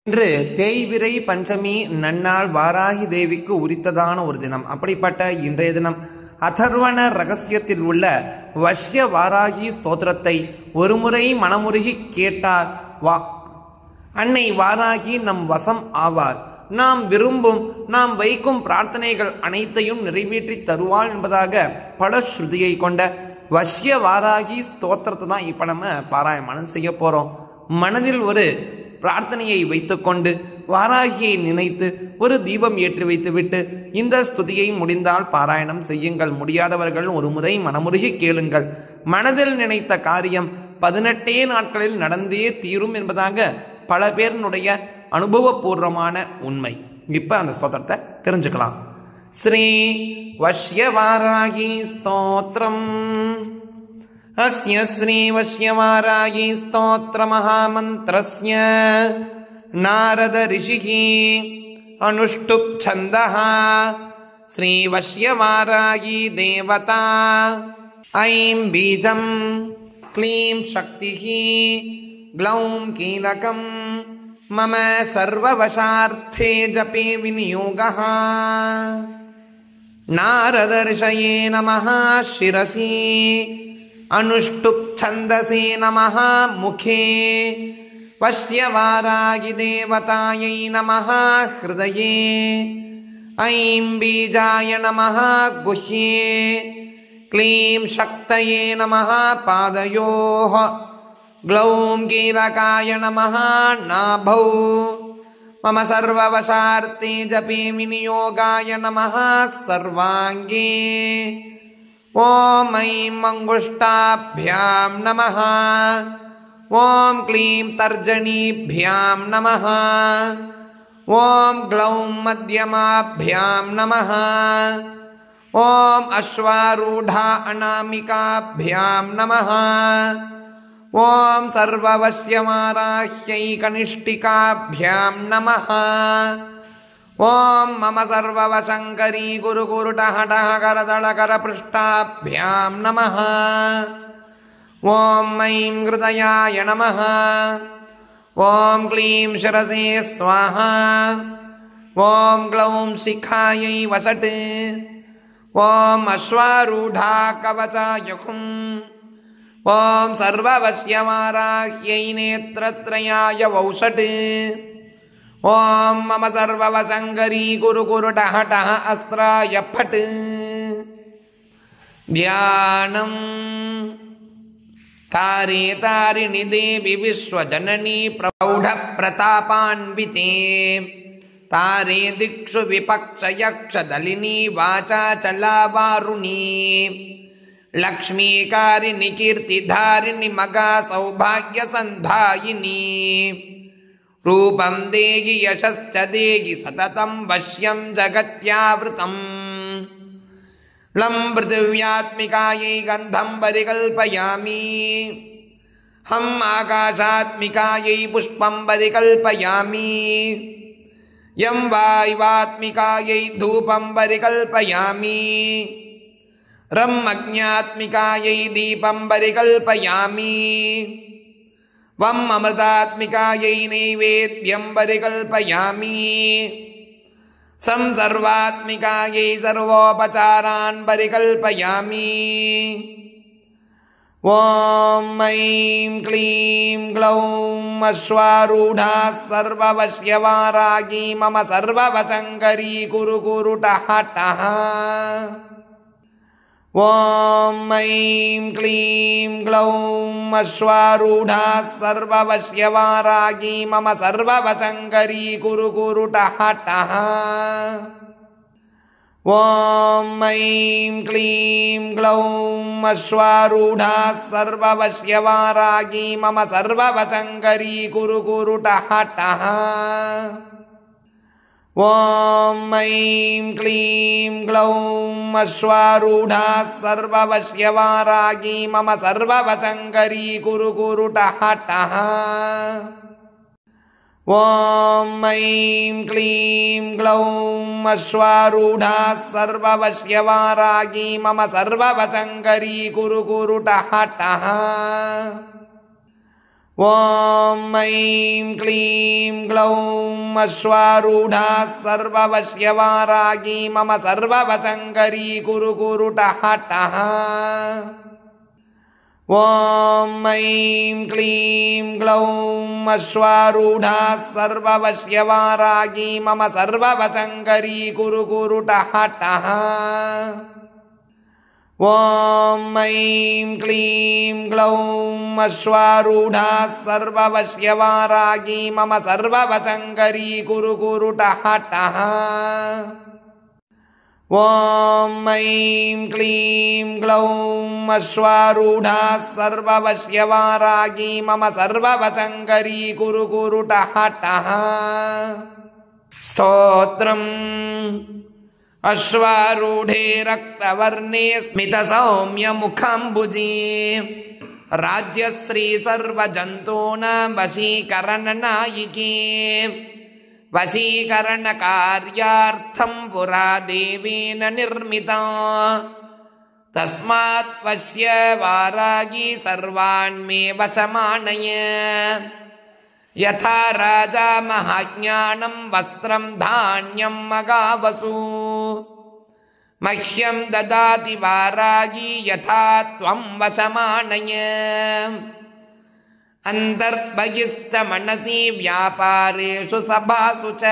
இன்று தேய்பிறை பஞ்சமி நன்னாள் வாராகி தேவிக்கு உரித்ததான ஒரு தினம். அப்படிப்பட்ட இன்றைய தினம் அதர்வண ரகசியத்தில் உள்ள வஷ்ய வாராகி ஸ்தோத்திரத்தை ஒருமுறை மனமுருகி கேட்டார் அன்னை வாராகி நம் வசம் ஆவார். நாம் விரும்பும் நாம் வைக்கும் பிரார்த்தனைகள் அனைத்தையும் நிறைவேற்றி தருவாள் என்பதாக படஸ்ருதியை கொண்ட வஷ்ய வாராகி ஸ்தோத்திரத்தை தான் இப்ப நம்ம பாராயணம் செய்ய போறோம். மனதில் ஒரு பிரார்த்தனையை வைத்துக்கொண்டு வாராகியை நினைத்து ஒரு தீபம் ஏற்றி வைத்துவிட்டு இந்த ஸ்துதியை முடிந்தால் பாராயணம் செய்யுங்கள். முடியாதவர்கள் ஒரு முறை மனமுருகி கேளுங்கள். மனதில் நினைத்த காரியம் 18 நாட்களில் நடந்தே தீரும் என்பதாக பல பேருடைய அனுபவபூர்வமான உண்மை. இப்ப அந்த ஸ்தோத்திரத்தை தெரிஞ்சுக்கலாம். ஸ்ரீ வஷ்ய வாராகி ஸ்தோத்திரம். அஸ்ய ஸ்ரீ வஷ்ய வாராகி ஸ்தோத்திர மகாமந்திரஸ்ய நாரத ரிஷிஹி அனுஷ்டுப் சந்தஹ ஸ்ரீ வஷ்ய வாராகி தேவதா ஐம் பீஜம் க்ளீம் சக்திஹி க்ளௌம் கீலகம் மம சர்வவசார்த்தே ஜபே விநியோகः. நாரத ரிஷயே நமः சிரசி அனுஷ்டுப் சந்தசே நமः முகே வஷ்ய வாராகி தேவதாயை நமः ஹிருதயே ஐம் பீஜாய நமः குஹ்யே க்ளீம் சக்தயே நமः பாதயோः க்ளௌம் கீலகாய நமः நாபௌ மம சர்வவசார்த்தே ஜபே விநியோகாய நமः சர்வாங்கே. ஓம் ஐம் அங்குஷ்டாभ्यां நமः. ஓம் க்ளீம் தர்ஜனீभ्यां நமः. ஓம் க்ளௌம் மத்யமாभ्यां நமः. ஓம் அஸ்வாரூடா அநாமிகாभ्यां நமः. ஓம் சர்வவஸ்யமாராஹ்யை கனிஷ்டிகாभ्यां நமः. ஓம் மம சர்வவசங்கரி குருகுருடஹடஹ கரதளகரபிருஷ்டாभ्यां நமः. ஓம் ஐம் ஹிருதயாய நமः. ஓம் க்ளீம் சிரசே ஸ்வாஹா. ஓம் க்ளௌம் சிகாயை வசட். ஓம் அஸ்வாரூடா கவசாயுகம். ஓம் சர்வவஸ்யமாராஹ்யை நேத்ரத்ரயாய வௌஷட். ஓம் மம சர்வவசங்கரி குருகுருடஹடஹ அஸ்த்ராய பட். தியானம். தாரே தாரிணி தேவி விஸ்வஜனனி பிரௌಢ பிரதாபான்விதே தாரே திக்ஷு விபக்ஷ யக்ஷ தலினி வாசாச்சலா வாருணி லக்ஷ்மீகாரிணி கீர்த்திதாரிணி மகா சௌபாக்ய சந்தாயினி ரூபம் தேகி யசஸ்ச தேகி சததம் வஷ்யம் ஜகத்யாவ்ருதம். லம் பிருத்திவ்யாத்மிகாயை கந்தம் பரிகல்பயாமி. ஹம் ஆகாசாத்மிகாயை புஷ்பம் பரிகல்பயாமி. யம் வாய்வாத்மிகாயை தூபம் பரிகல்பயாமி. ரம் அக்ஞாத்மிகாயை தீபம் பரிகல்பயாமி. வம் அமிர்தாத்மிகாயை நைவேத்யம் பரிகல்பயாமி. சம் சர்வாத்மிகாயை சர்வோபசாரான் பரிகல்பயாமி. ஓம் ஐம் க்ளீம் க்ளௌம் அஸ்வாரூடா சர்வவஸ்ய வாராகி மம சர்வவசங்கரி குருகுருடஹடஹ. ஓம் ஐம் க்ளீம் க்ளௌம் அஸ்வாரூடா சர்வவஸ்ய வாராகி மம சர்வவசங்கரி குருகுருடஹடஹ. ஓம் ஐம் க்ளீம் க்ளௌம் அஸ்வாரூடா சர்வவஸ்ய வாராகி மம சர்வவசங்கரி குருகுருடஹடஹ. ஓம் ஐம் க்ளீம் க்ளௌம் அஸ்வாரூடா சர்வவஸ்ய வாராகி மம சர்வவசங்கரி குருகுருடஹடஹ. ஓம் ஐம் க்ளீம் க்ளௌம் அஸ்வாரூடா சர்வவஸ்ய வாராகி மம சர்வவசங்கரி குருகுருடஹடஹ. ॐ ऐं क्लीं ग्लौं अश्वारूढा सर्ववश्यवारागी मम सर्ववशङ्करी कुरु कुरुटः टः। ॐ ऐं क्लीं ग्लौं अश्वारूढा सर्ववश्यवारागी मम सर्ववशङ्करी कुरु कुरुटः टः। ॐ ऐं क्लीं ग्लौं अश्वारूढा सर्ववश्यवारागी मम सर्ववशङ्करी कुरु कुरुटः टः। ॐ ऐं क्लीं ग्लौं अश्वारूढा सर्ववश्यवारागी मम सर्ववशङ्करी कुरु कुरुटः टः। स्तोत्रम्। अश्वारूढे रक्तवर्णे स्मितसौम्यमुखाम्बुजे राज्यश्री सर्वजन्तूनां वशीकरणनायिके वशीकरणकार्यार्थं पुरा देवेन निर्मिता तस्मात् पश्य वारागी सर्वान् मे वशमानय। यथा राजा महाज्ञानं वस्त्रं धान्यं मगावसु मह्यं ददाति वारागी यथा त्वं वशमानय। अन्तर्बहिश्च मनसि व्यापारेषु सभासु च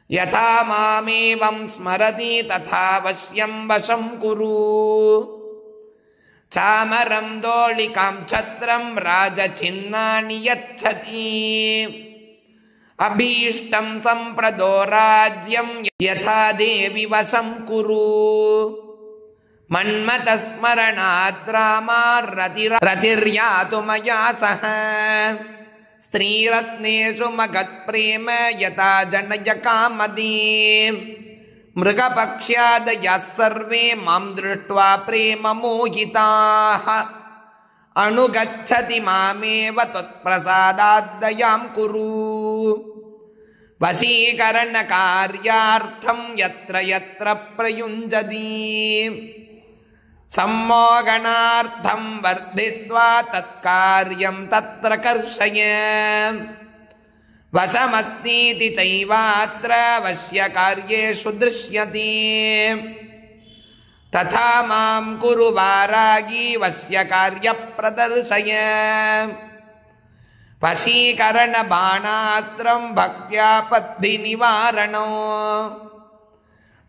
यथा मामेवं स्मरति तथा वश्यं वशं कुरु। चामरं दोलिकां छत्रं राजचिह्नानि यच्छति अभीष्टं सम्प्रदो राज्यं यथा देवि वशं कुरु। मन्मथस्मरणात् रतिर्यातु मया सह स्त्रीरत्नेषु मगत्प्रेम यथा जनयकामदे। मृगपक्ष्यादयः सर्वे मां दृष्ट्वा प्रेम मोहिताः अनुगच्छति मामेव त्वत्प्रसादाद्दयां कुरु। वशीकरणकार्यार्थं यत्र यत्र प्रयुञ्जति सम्मोहनार्थं वर्धित्वा तत्कार्यं तत्र कर्षय। वशमस्तीति चैवात्र वश्यकार्येषु दृश्यते तथा मां कुरु वारागी वश्यकार्यप्रदर्शय। वशीकरणबाणास्त्रं भक्त्यापद्धिनिवारणो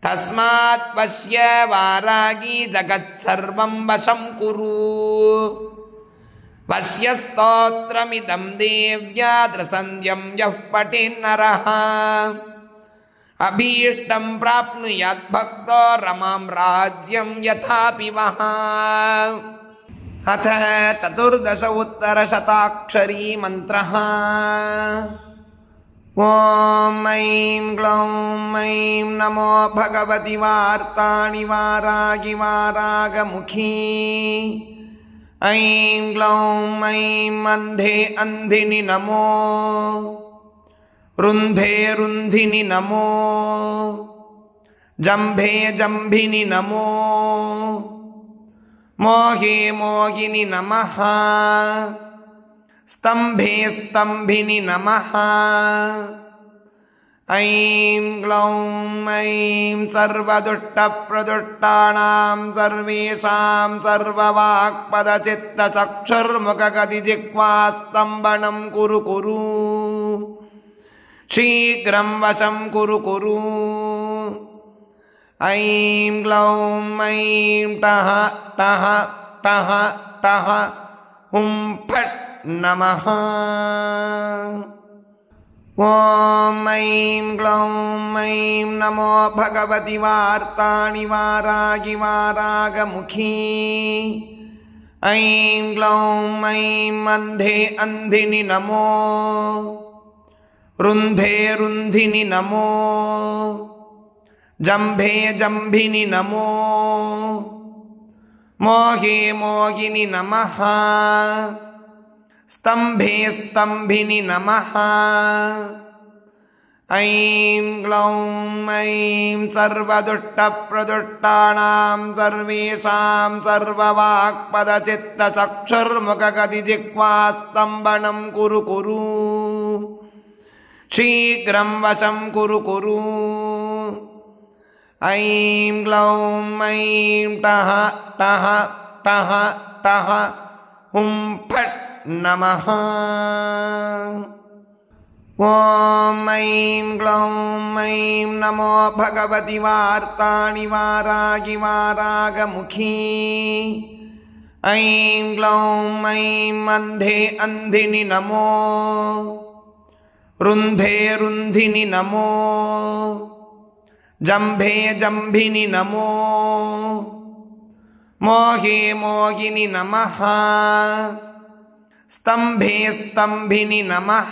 तस्मात् वश्य वारागी जगत्सर्वं वशं कुरु। वश्यस्तोत्रमिदं देव्या त्रिसन्ध्यं यः पठेन्नरः अभीष्टं प्राप्नुयात् भक्तो रमां राज्यं यथापि वः। अथ 14 उत्तरशताक्षरी मन्त्रः। ॐ ऐं ग्लौं ऐं नमो भगवति वार्ताणि वारागी वारागमुखी। ऐं ग्लौं ऐं अन्धे अन्धिनि नमो रुन्धे रुन्धिनि नमो जम्भे जम्भिनि नमो मोहे मोहिनि नमः स्तम्भे स्तम्भिनि नमः। ऐं ग्लौं ऐं सर्वदुष्टप्रदुष्टानां सर्वेषां सर्ववाक्पदचित्तचक्षुर्मुखगतिजिह्वास्तम्भनं कुरु कुरु शीघ्रं वशं कुरु कुरु। ऐं ग्लौं ऐं टः टः टः टः हुं फट् नमः। ॐ ऐं ग्लौं ऐं नमो भगवति वार्ताणि वारागी वारागमुखी। ऐं ग्लौं ऐं अन्धे अन्धिनि नमो रुन्धे रुन्धिनि नमो जम्भे जम्भिनि नमो मोहे मोहिनि नमः स्तम्भे स्तम्भिनि नमः। ऐं ग्लौं ऐं सर्वदुष्टप्रदुष्टानां सर्वेषां सर्ववाक्पदचित्तचक्षुर्मुखगदिजिह्वास्तम्भनं कुरु कुरु शीघ्रं वशं कुरु कुरु ऐं ग्लौं ऐं टः टः टः टः हुं फट् नमः ॐ ऐं ग्लौं ऐं नमो भगवति वार्ताणि वारागि वारागमुखी ऐं ग्लौं ऐं अन्धे अन्धिनि नमो रुन्धे रुन्धिनि नमो जम्भे जम्भिनि नमो मोहे मोहिनि नमः स्तम्भे स्तम्भिनि नमः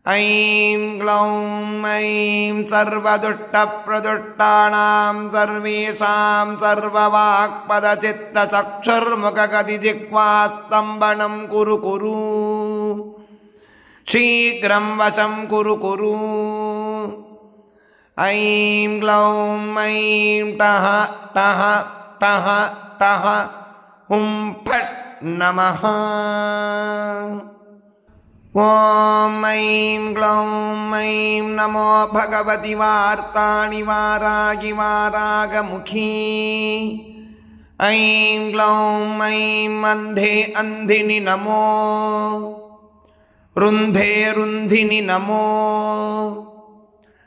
ऐं ग्लौं ऐं सर्वदुष्टप्रदुष्टानां सर्वेषां सर्ववाक्पदचित्तचक्षुर्मुखगदिजिह्वास्तम्भनं कुरु कुरु शीघ्रं वशं कुरु कुरु ऐं ग्लौं ऐं टः टः टः टः हुं फट् नमः ॐ ऐं ग्लौं ऐं नमो भगवति वार्ताणि वारागि वारागमुखी ऐं ग्लौं ऐं अन्धे अन्धिनि नमो रुन्धे रुन्धिनि नमो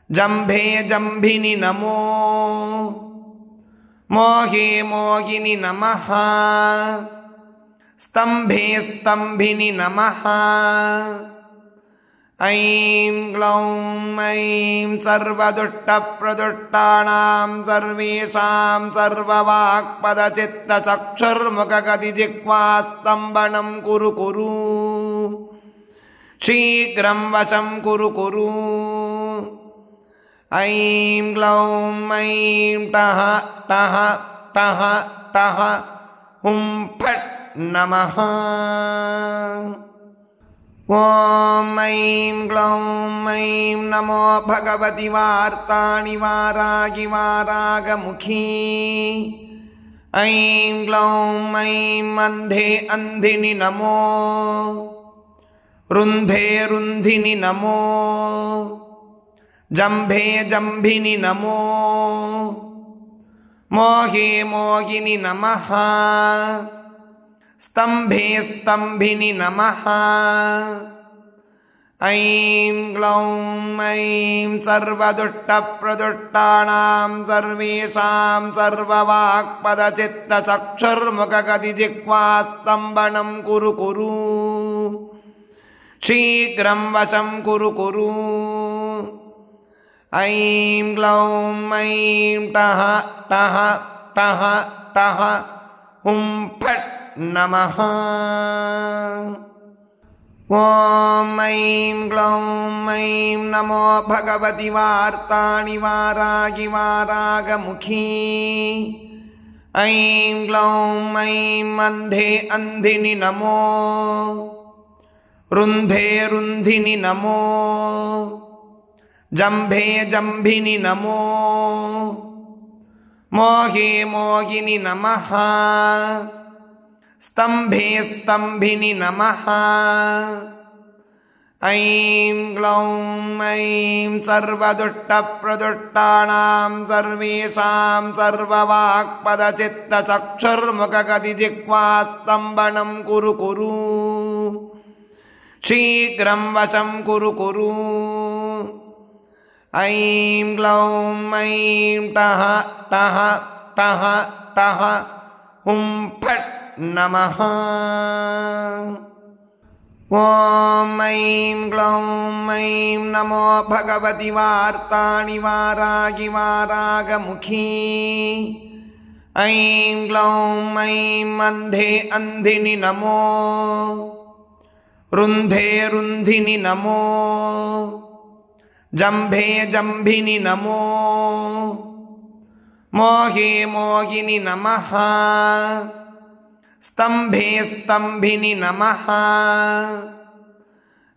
जम्भे जम्भिनि नमो मोहे मोहिनि नमः स्तम्भे स्तम्भिनि नमः ऐं ग्लौं ऐं सर्वदुष्टप्रदुष्टानां सर्वेषां सर्ववाक्पदचित्तचक्षुर्मुखगदिजिह्वास्तम्भनं कुरु कुरु शीघ्रं वशं कुरु कुरु ऐं ग्लौं ऐं टः टः टः टः हुं फट् नमः ॐ ऐं ग्लौं ऐं नमो भगवति वार्ताणि वारागि वारागमुखी ऐं ग्लौं ऐं अन्धे अन्धिनि नमो रुन्धे रुन्धिनि नमो जम्भे जम्भिनि नमो मोहे मोहिनि नमः स्तम्भे स्तम्भिनि नमः ऐं ग्लौं ऐं सर्वदुष्टप्रदुष्टानां सर्वेषां सर्ववाक्पदचित्तचक्षुर्मुखगदिजिह्वास्तम्भनं कुरु कुरु शीघ्रं वशं कुरु कुरु ऐं ग्लौं ऐं टः टः टः टः हुं फट् नमः ॐ ऐं ग्लौं ऐं नमो भगवति वार्ताणि वारागि वारागमुखी ऐं ग्लौं ऐं अन्धे अन्धिनि नमो रुन्धे रुन्धिनि नमो जम्भे जम्भिनि नमो मोहे मोहिनि नमः स्तम्भे स्तम्भिनि नमः ऐं ग्लौं ऐं सर्वदुष्टप्रदुष्टानां सर्वेषां सर्ववाक्पदचित्तचक्षुर्मुखगदिजिह्वास्तम्भनं कुरु कुरु शीघ्रं वशं कुरु कुरु ऐं ग्लौं ऐं टः टः टः टः हुं फट् नमः ॐ ऐं ग्लौं ऐं नमो भगवति वार्ताणि वारागि वारागमुखी ऐं ग्लौं ऐं अन्धे अन्धिनि नमो रुन्धे रुन्धिनि नमो जम्भे जम्भिनि नमो मोहे मोहिनि नमः स्तम्भे स्तम्भिनि नमः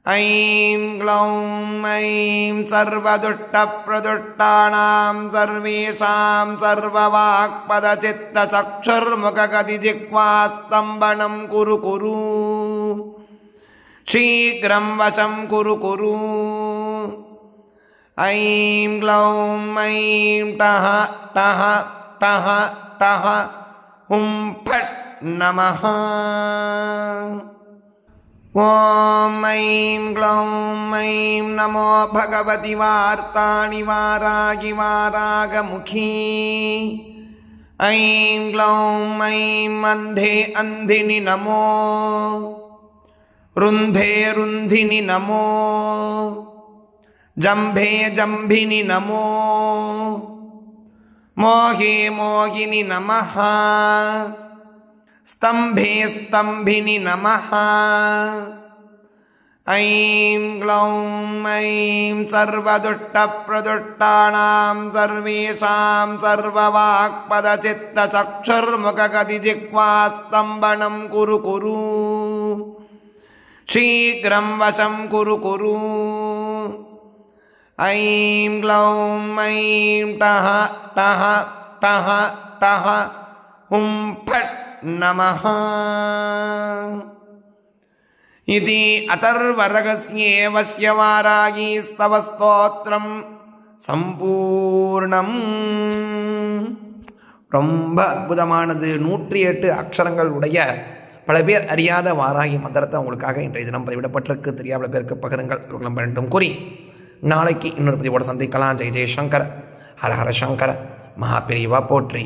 ऐं ग्लौं ऐं सर्वदुष्टप्रदुष्टानां सर्वेषां सर्ववाक्पदचित्तचक्षुर्मुखगतिजिह्वास्तम्भनं कुरु कुरु शीघ्रं वशं कुरु कुरु ऐं ग्लौं ऐं टः टः टः टः हुं फट् नमः ॐ ऐं ग्लौं ऐं नमो भगवति वार्ताणि वारागि वारागमुखी ऐं ग्लौं ऐं अन्धे अन्धिनि नमो रुन्धे रुन्धिनि नमो जम्भे जम्भिनि नमो मोहे मोहिनि नमः स्तम्भे स्तम्भिनि नमः ऐं ग्लौं ऐं सर्वदुष्टप्रदुष्टानां सर्वेषां सर्ववाक्पदचित्तचक्षुर्मुखगतिजिह्वास्तम्भनं कुरु कुरु शीघ्रं वशं कुरु कुरु ऐं ग्लौं ऐं टः टः टः टः हुं फट् नमः इति अथर्वरहस्ये वश्यवारागी स्तवस्तोत्रं சம்பூர்ணம். ரொம்ப அற்புதமானது. 108 அக்ஷரங்கள் உடைய பல பேர் அறியாத வாராகி மந்திரத்தை உங்களுக்காக இன்றைய தினம் பதிவிடப்பட்டிருக்கு. தெரியாத பேருக்கு பகிருங்கள். இவர்களும் வேண்டும் கூறி நாளைக்கு இன்னொரு பதிவோடு சந்திக்கலாம். ஜெய் ஜெய் சங்கர, ஹர ஹர சங்கர, மகாபிரிவா போற்றி.